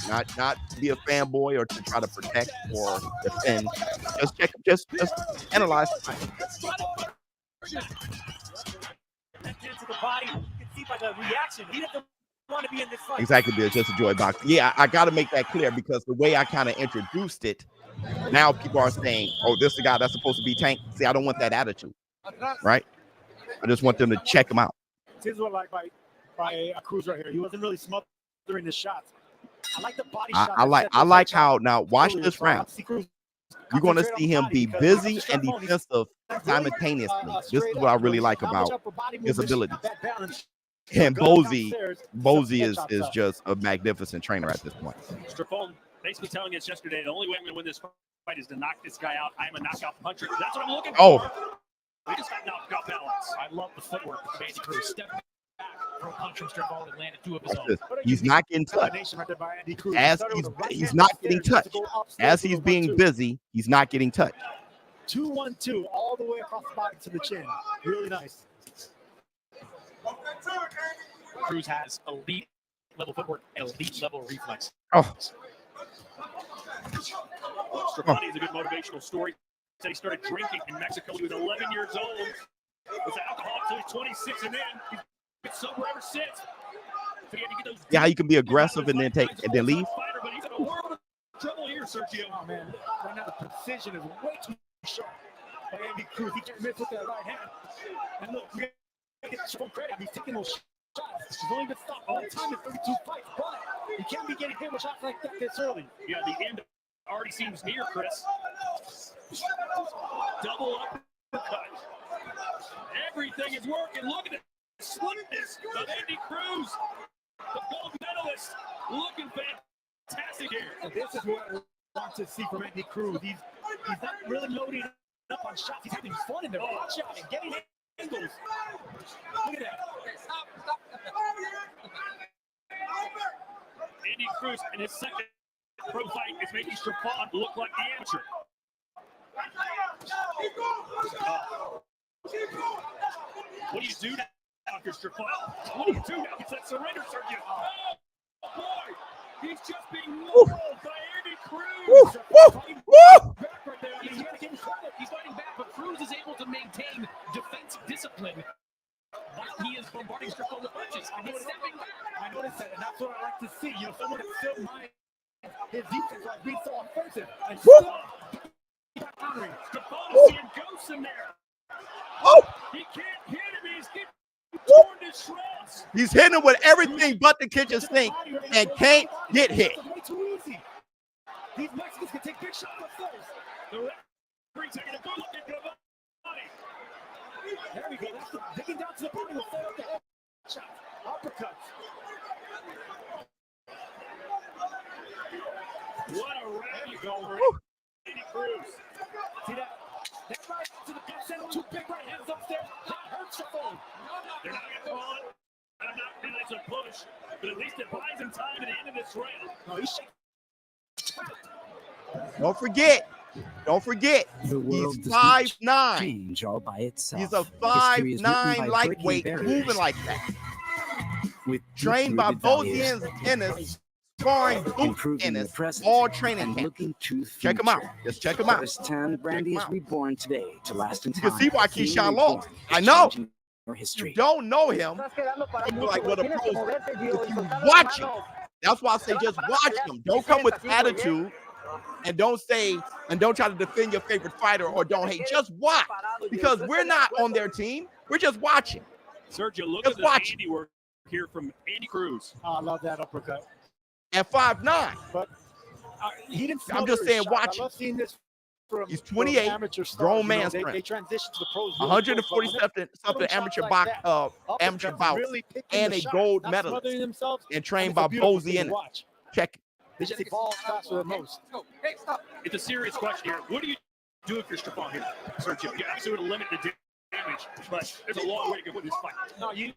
not to be a fanboy or to try to protect or defend. Just check, just analyze. Exactly, Bill. Just enjoy boxing. Yeah, I got to make that clear because the way I kind of introduced it, now people are saying, "Oh, this is the guy that's supposed to be Tank." See, I don't want that attitude, right? I just want them to check him out.
This is what I like by Cruz right here. He wasn't really smothering the shots. I like the body shot.
I like how now watch this round. You're going to see him be busy and defensive simultaneously. This is what I really like about his abilities. And Bozy is just a magnificent trainer at this point.
Straffon basically telling us yesterday, the only way I'm going to win this fight is to knock this guy out. I'm a knockout puncher. That's what I'm looking for.
Oh.
We just got knockout balance.
I love the footwork of Andy Cruz. Step back, throw a punch from Straffon and landed two of his own.
He's not getting touched. As he's not getting touched. As he's being busy, he's not getting touched.
2-1-2 all the way across the body to the chin. Really nice.
Cruz has elite level footwork and elite level reflex.
Oh.
Straffon is a good motivational story. Said he started drinking in Mexico when he was 11 years old. Was alcoholic until he's 26, and then he's been sober ever since.
Yeah, how you can be aggressive and then leave.
But he's in a world of trouble here, Sergio. Oh man, right now the precision is way too sharp. By Andy Cruz, he can't miss with that right hand. And look, we gotta get full credit. He's taking those shots. He's only been stopped all the time in 32 fights, but he can't be getting hit with shots like that this early.
Yeah, the end already seems near, Chris. Double uppercut. Everything is working. Look at the swiftness of Andy Cruz, the gold medalist, looking fantastic here.
And this is what I want to see from Andy Cruz. He's not really loading up on shots. He's having fun in there, watch out and getting angles. Look at that.
Andy Cruz in his second pro fight is making Crawford look like the amateur. What do you do now, Mr. Crawford? What do you do now? It's that surrender, Sergio. Oh, boy. He's just being rolled by Andy Cruz.
Back right there. He's fighting back, but Cruz is able to maintain defensive discipline. But he is bombarding Strickland with punches. He's stepping back.
I noticed that, and that's what I like to see. You know, someone that still minds his defense like being so offensive. And countering.
Seeing ghosts in there. He can't hit him. He's getting torn to shreds.
He's hitting him with everything but the kitchen sink and can't get hit.
Way too easy. These Mexicans can take big shots themselves.
The referee taking a good look at Benavidez.
There we go. That's the digging down to the body will set up the head shot. Uppercuts.
What a rally goal. Andy Cruz.
See that? That right to the gut, send two big right hands upstairs. That hurts the phone.
They're not going to go on. I'm not going to push, but at least it buys him time at the end of this round.
No, he's shaking.
Don't forget, he's 5'9".
Change all by itself.
He's a 5'9" lightweight moving like that. Trained by Bozy Ennis, sparring Bozy Ennis, all training camp. Check him out. Just check him out.
First-time Brandy is reborn today to last in time.
You can see why Keyshawn lost. I know.
History.
You don't know him. Like what a pro. If you watch him, that's why I say just watch him. Don't come with attitude. And don't try to defend your favorite fighter or don't hate. Just watch, because we're not on their team. We're just watching.
Sergio, look at the handiwork here from Andy Cruz.
Oh, I love that uppercut.
At 5'9".
But he didn't.
I'm just saying, watch him. He's 28, grown man strength.
They transition to the pros.
140-something amateur bouts, and a gold medalist, and trained by Bozy Ennis. Check it.
They just evolve faster than most.
It's a serious question here. What do you do if you're Strafon here, Sergio? You obviously would limit the damage, but there's a long way to go with this fight.
No, you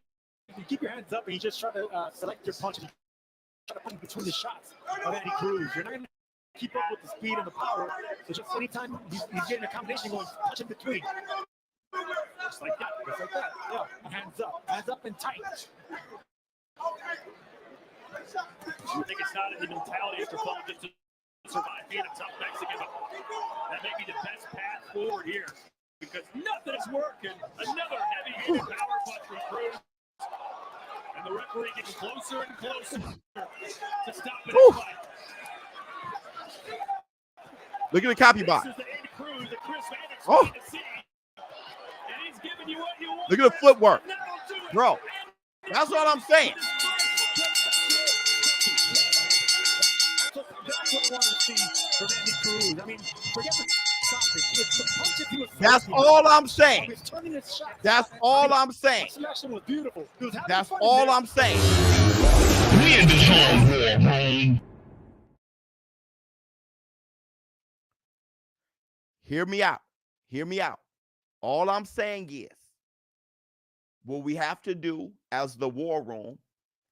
keep your hands up and you just try to select your punches. Try to put in between the shots of Andy Cruz. You're not going to keep up with the speed and the power. So just anytime he's getting a combination going, punch in between. Just like that. Just like that. Yeah. Hands up and tight.
I think it's not in the mentality of Strafon just to survive being a tough Mexican, but that may be the best path forward here because nothing is working. Another heavy-handed power punch from Cruz. And the referee getting closer and closer to stop this fight.
Look at the copy box.
This is the Andy Cruz that Chris Van
Oh.
to see. And he's giving you what you want.
Look at the footwork. Bro, that's what I'm saying.
That's what I want to see from Andy Cruz. I mean, forget the topic. It's the punch if he was
That's all I'm saying.
He's turning his shot.
That's all I'm saying.
Selection was beautiful. He was having
That's
fun
all
there.
I'm saying.
We in the zone, man.
Hear me out. Hear me out. All I'm saying is what we have to do as the war room,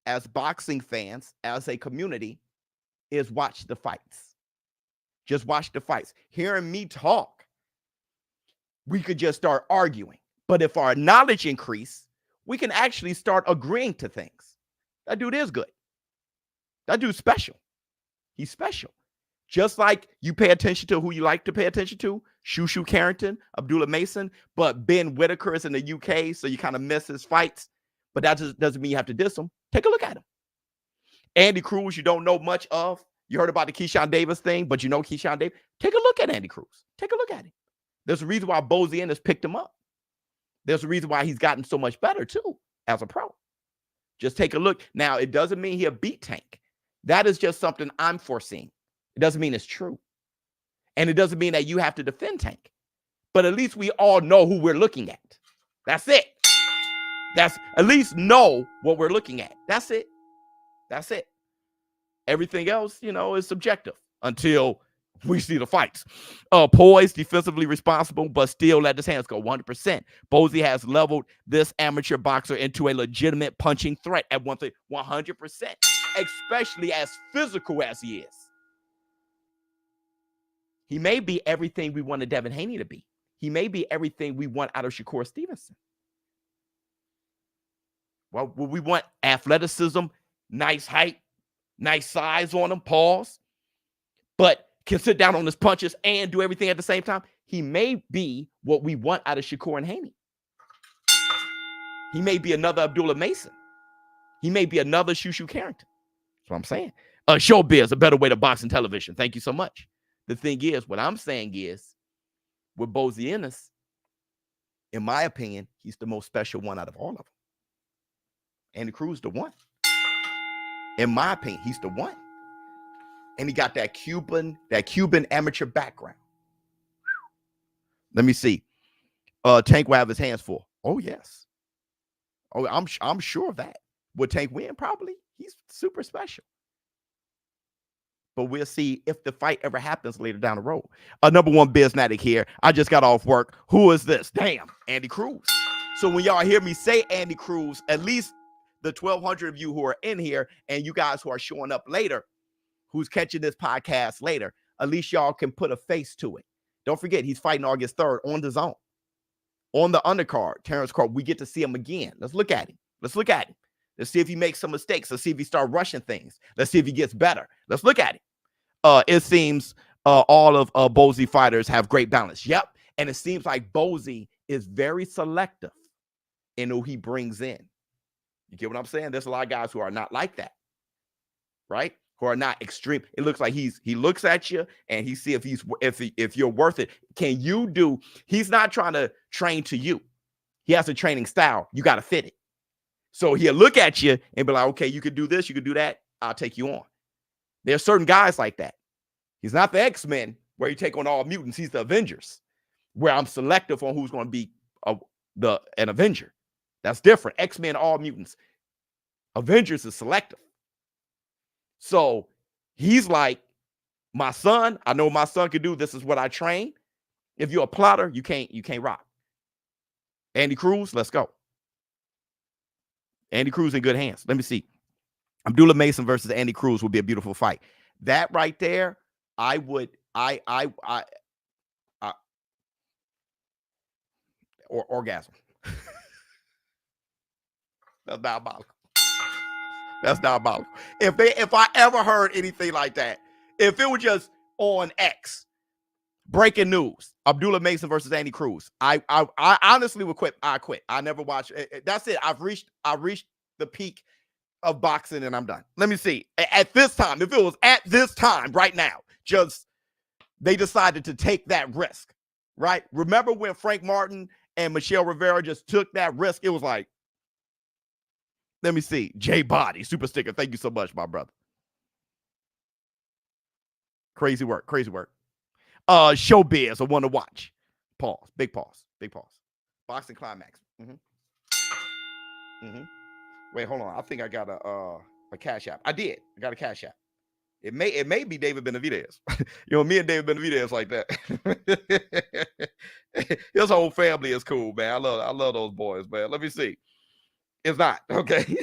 as boxing fans, as a community, is watch the fights. Just watch the fights. Hearing me talk, we could just start arguing. But if our knowledge increase, we can actually start agreeing to things. That dude is good. That dude's special. He's special. Just like you pay attention to who you like to pay attention to, Shushu Carrington, Abdullah Mason, but Ben Whitaker is in the UK, so you kind of miss his fights. But that just doesn't mean you have to diss him. Take a look at him. Andy Cruz, you don't know much of. You heard about the Keyshawn Davis thing, but you know Keyshawn Davis. Take a look at Andy Cruz. Take a look at him. There's a reason why Bozy Ennis picked him up. There's a reason why he's gotten so much better, too, as a pro. Just take a look. Now, it doesn't mean he'll beat Tank. That is just something I'm foreseeing. It doesn't mean it's true. And it doesn't mean that you have to defend Tank. But at least we all know who we're looking at. That's it. That's at least know what we're looking at. That's it. That's it. Everything else, you know, is subjective until we see the fights. Poised, defensively responsible, but still let his hands go 100%. Bozy has leveled this amateur boxer into a legitimate punching threat at 100%, especially as physical as he is. He may be everything we wanted Devin Haney to be. He may be everything we want out of Shakur Stevenson. Well, we want athleticism, nice height, nice size on him, pause, but can sit down on his punches and do everything at the same time. He may be what we want out of Shakur and Haney. He may be another Abdullah Mason. He may be another Shushu Carrington. That's what I'm saying. ShowBizz, a better way to box and television. Thank you so much. The thing is, what I'm saying is, with Bozy Ennis, in my opinion, he's the most special one out of all of them. Andy Cruz, the one. In my opinion, he's the one. And he got that Cuban amateur background. Let me see. Tank will have his hands full. Oh, yes. Oh, I'm sure of that. Would Tank win? Probably. He's super special. But we'll see if the fight ever happens later down the road. Number one Biznatic here. I just got off work. Who is this? Damn, Andy Cruz. So when y'all hear me say Andy Cruz, at least the 1,200 of you who are in here and you guys who are showing up later, who's catching this podcast later, at least y'all can put a face to it. Don't forget, he's fighting August 3rd on DAZN. On the undercard, Terrence Crawford, we get to see him again. Let's look at him. Let's look at him. Let's see if he makes some mistakes. Let's see if he starts rushing things. Let's see if he gets better. Let's look at him. It seems all of Bozy fighters have great balance. Yep. And it seems like Bozy is very selective in who he brings in. You get what I'm saying? There's a lot of guys who are not like that, right? Who are not extreme. It looks like he looks at you and he see if you're worth it. Can you do? He's not trying to train to you. He has a training style. You got to fit it. So he'll look at you and be like, okay, you could do this, you could do that. I'll take you on. There are certain guys like that. He's not the X-Men where you take on all mutants. He's the Avengers, where I'm selective on who's going to be an Avenger. That's different. X-Men, all mutants. Avengers is selective. So he's like, my son, I know what my son can do. This is what I train. If you're a plotter, you can't rock. Andy Cruz, let's go. Andy Cruz in good hands. Let me see. Abdullah Mason versus Andy Cruz would be a beautiful fight. That right there, orgasm. That's diabolical. That's diabolical. If I ever heard anything like that, if it was just on X, breaking news, Abdullah Mason versus Andy Cruz, I honestly would quit. I quit. I never watched. That's it. I reached the peak of boxing and I'm done. Let me see. At this time, if it was at this time right now, just they decided to take that risk, right? Remember when Frank Martin and Michelle Rivera just took that risk? It was like, let me see. J Body, super sticker. Thank you so much, my brother. Crazy work. Crazy work. ShowBizz, a one to watch. Pause. Big pause. Big pause. Boxing climax. Wait, hold on. I think I got a Cash App. I did. I got a Cash App. It may be David Benavidez. You know, me and David Benavidez like that. His whole family is cool, man. I love those boys, man. Let me see. It's not. Okay.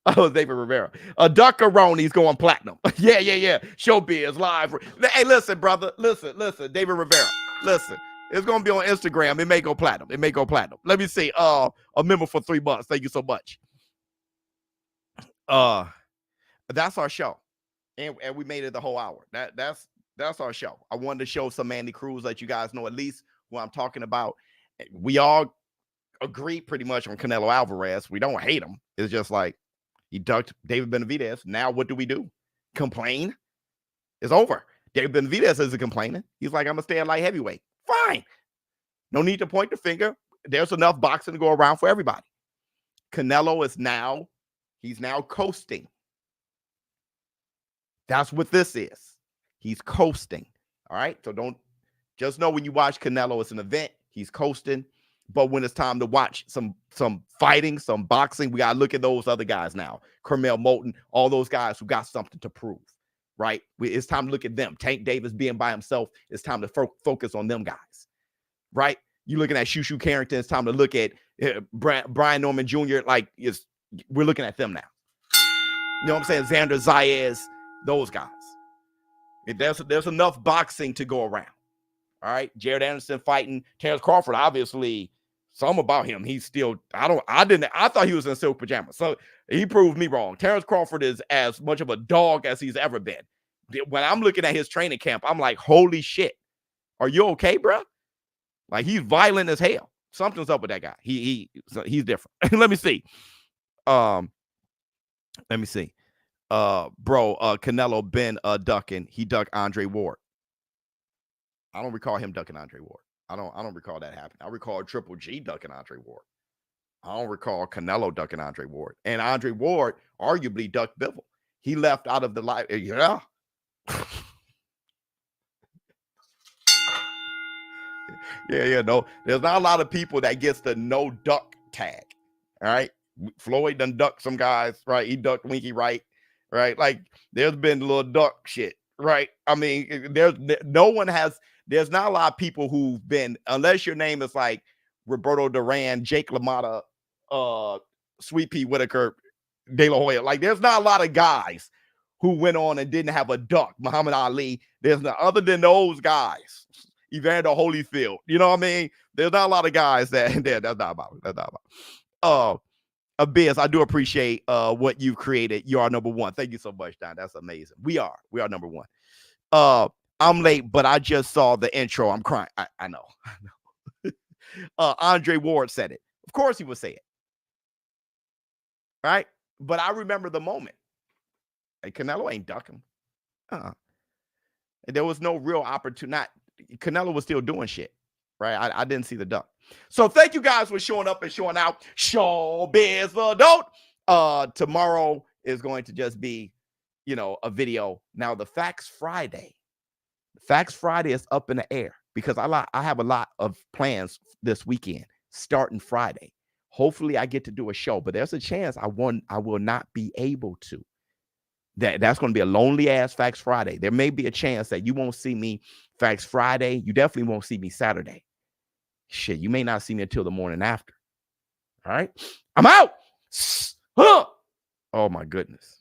Oh, David Rivera. Duckarony's going platinum. Yeah. ShowBizz live. Hey, listen, brother. Listen. David Rivera. Listen. It's going to be on Instagram. It may go platinum. Let me see. A member for 3 months. Thank you so much. That's our show. And we made it the whole hour. That's our show. I wanted to show some Andy Cruz, let you guys know at least what I'm talking about. We all agree pretty much on Canelo Alvarez. We don't hate him. It's just like he ducked David Benavidez. Now what do we do? Complain? It's over. David Benavidez isn't complaining. He's like, I'm going to stay at light heavyweight. Fine. No need to point the finger. There's enough boxing to go around for everybody. Canelo is now, he's now coasting. That's what this is. He's coasting. All right. So don't just know when you watch Canelo, it's an event. He's coasting. But when it's time to watch some fighting, some boxing, we got to look at those other guys now. Carmel Moulton, all those guys who got something to prove. Right. It's time to look at them. Tank Davis being by himself. It's time to focus on them guys. Right. You're looking at Shushu Carrington. It's time to look at Brian Norman Jr. Like, we're looking at them now. You know what I'm saying? Xander Zayas, those guys. There's enough boxing to go around. All right. Jared Anderson fighting Terrence Crawford. Obviously, something about him. He's still, I thought he was in silk pajamas. So he proved me wrong. Terrence Crawford is as much of a dog as he's ever been. When I'm looking at his training camp, I'm like, holy shit. Are you okay, bro? Like, he's violent as hell. Something's up with that guy. He's different. Let me see. Canelo been ducking. He ducked Andre Ward. I don't recall him ducking Andre Ward. I don't recall that happening. I recall Triple G ducking Andre Ward. I don't recall Canelo ducking Andre Ward. And Andre Ward arguably ducked Bivol. He left out of the life. Yeah. No, there's not a lot of people that gets the no duck tag. All right. Floyd done ducked some guys, right? He ducked Winky Wright, right? Like, there's been a little duck shit, right? I mean, there's not a lot of people who've been, unless your name is like Roberto Duran, Jake LaMotta, Sweet Pea Whitaker, De La Hoya. Like, there's not a lot of guys who went on and didn't have a duck. Muhammad Ali. There's not, other than those guys. Evander Holyfield. You know what I mean? There's not a lot of guys that's not about it. That's not about it. Biz, I do appreciate what you've created. You are number one. Thank you so much, Don. That's amazing. We are number one. I'm late, but I just saw the intro. I'm crying. I know. Andre Ward said it. Of course he would say it. Right? But I remember the moment. Hey, Canelo ain't ducking. And there was no real opportunity. Canelo was still doing shit. Right? I didn't see the duck. So thank you guys for showing up and showing out. ShowBizz Adult. Tomorrow is going to just be, a video. Now, the Facts Friday is up in the air because I have a lot of plans this weekend starting Friday. Hopefully I get to do a show, but there's a chance I will not be able to. That's going to be a lonely ass Facts Friday. There may be a chance that you won't see me Facts Friday. You definitely won't see me Saturday. Shit, you may not see me until the morning after. All right, I'm out. Oh my goodness.